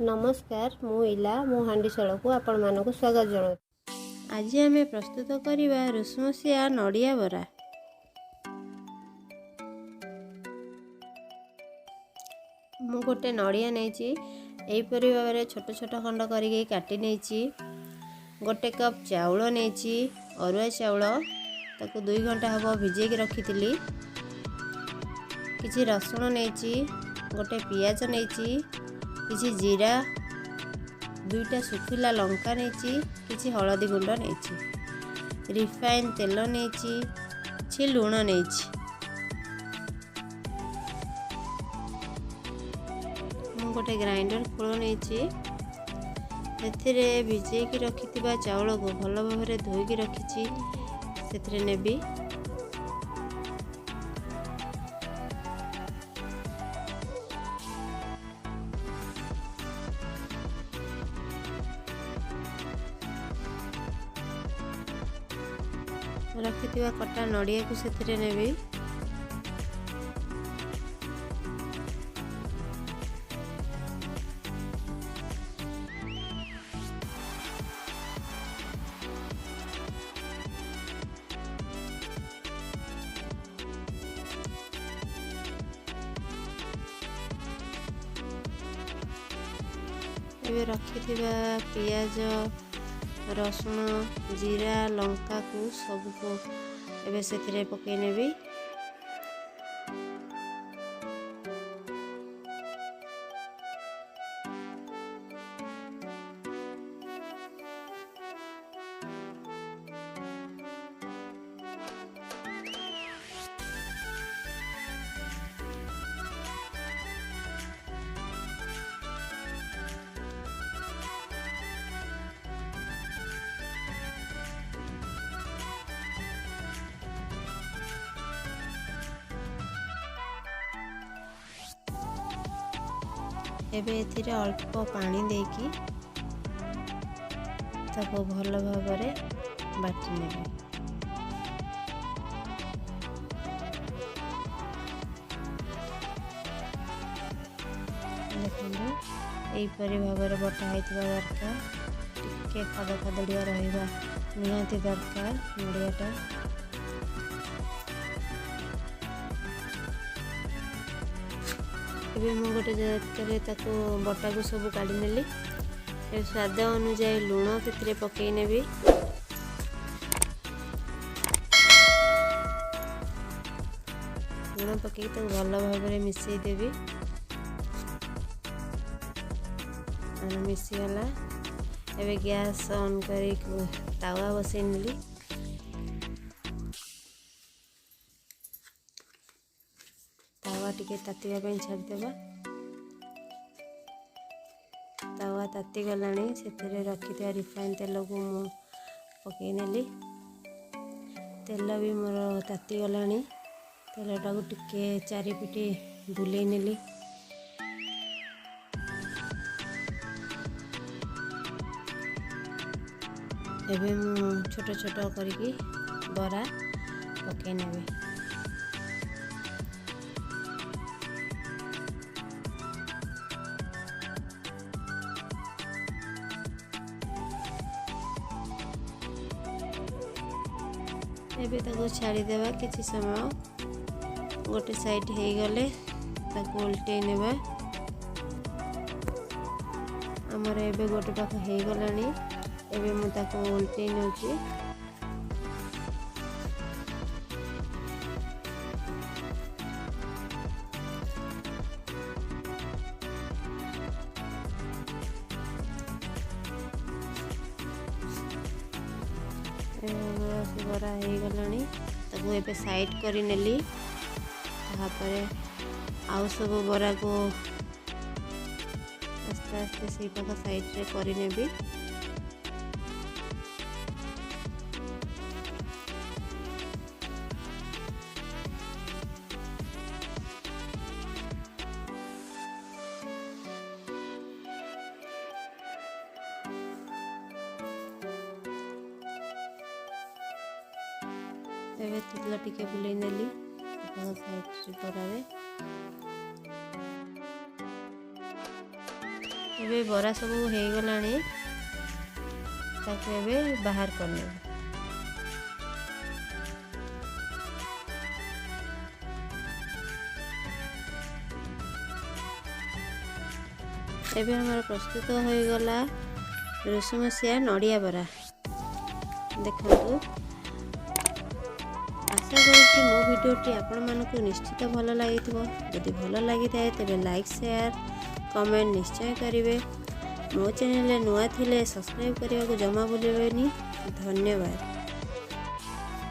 नमस्कार मु इला मो हांडीशाल को आपण मानक स्वागत जनाऊँ। आज आम प्रस्तुत करवा रुसमसिया नड़िया बरा। मु गोटे नड़िया नहीं यहीपरी भाव में छोट छोट खंड करके काटी नहीं। गोटे कप चाउल नहीं अरुआ चाउल ताको 2 घंटा हम भिजेक रखी। किसी रसुण नहीं, गोटे पियाज नहीं, किसी जीरा, 2टा सुखिला लंका नहीं, किसी हलदी गुंड नहीं, रिफाइन तेल नहीं, लुण नहीं। मु गोटे ग्राइंडर खोल नहीं भिजेक रखि चाउल को भल भाव में धोईकी रखी से नेबी। रखि कटा नड़िया को से नेबी। एबे रखि पियाज रसुण जीरा लंका को सबको एबे से पकई नेबी। एबे एथिरे अल्प पानी देकी ताको भल भाव में बाटी नेबे। देखो यहीपरी भाव में बटा होता दरकार। टिके खद खदड़िया रहा निहाती दरकार नड़ियाटा। एबे मु गोटे जगह बटा को सब काढ़ी नेली। स्वाद अनुसार लुण से पकई नेबी। लुण पकई भल भाव में मिसई देवी। मिसीगला एबे गैस ऑन कर तावा बसई नेली। तावा टिके तातीवा ପାଇଁ छाड़देवा। तावा ताती गलानी से रखी रिफाइन तेल को पकई नेली। तेल भी मोर ताती गलानी। तेलटा को टिके चारिपिटी बुले नेली। एबे मु छोट छोट करके बरा पकई नेबे। एबे ताको छाड़ी देवा किसी समय। गोटे साइड हो गले ताको उल्टे नेबा। हमर एबे गोटे पाख हो गलानी। एबे मु ताको उल्टे नउची। बरा हो गलानी ताको एबे साइड करी नेली। तापरे आउ सब बरा को आस्ते आस्ते से पाख साइड रे करी नेबी। एबे तेल टिके बुले नेली साइड बरारे। ଏବେ ବରା ସବୁ ହେଇଗଲାଣି, ତାକୁ ଏବେ ବାହାର କରିନେବୁ। ଏବେ ଆମର ପ୍ରସ୍ତୁତ ହୋଇଗଲା ରୁଷୁମସିଆ ନଡ଼ିଆ ବରା। ଦେଖନ୍ତୁ, ଆଶା କରୁଛି ମୋ ଭିଡ଼ିଓଟି ଆପଣମାନଙ୍କୁ ନିଶ୍ଚିତ ଭଲ ଲାଗିଥିବ। ଯଦି ଭଲ ଲାଗିଥାଏ ତେବେ ଲାଇକ୍, ସେୟାର, କମେଣ୍ଟ ନିଶ୍ଚୟ କରିବେ। ମୋ ଚ୍ୟାନେଲରେ ନୂଆ ଥିଲେ ସବସ୍କ୍ରାଇବ୍ କରିବାକୁ ଜମା ଭୁଲିବେନି। ଧନ୍ୟବାଦ।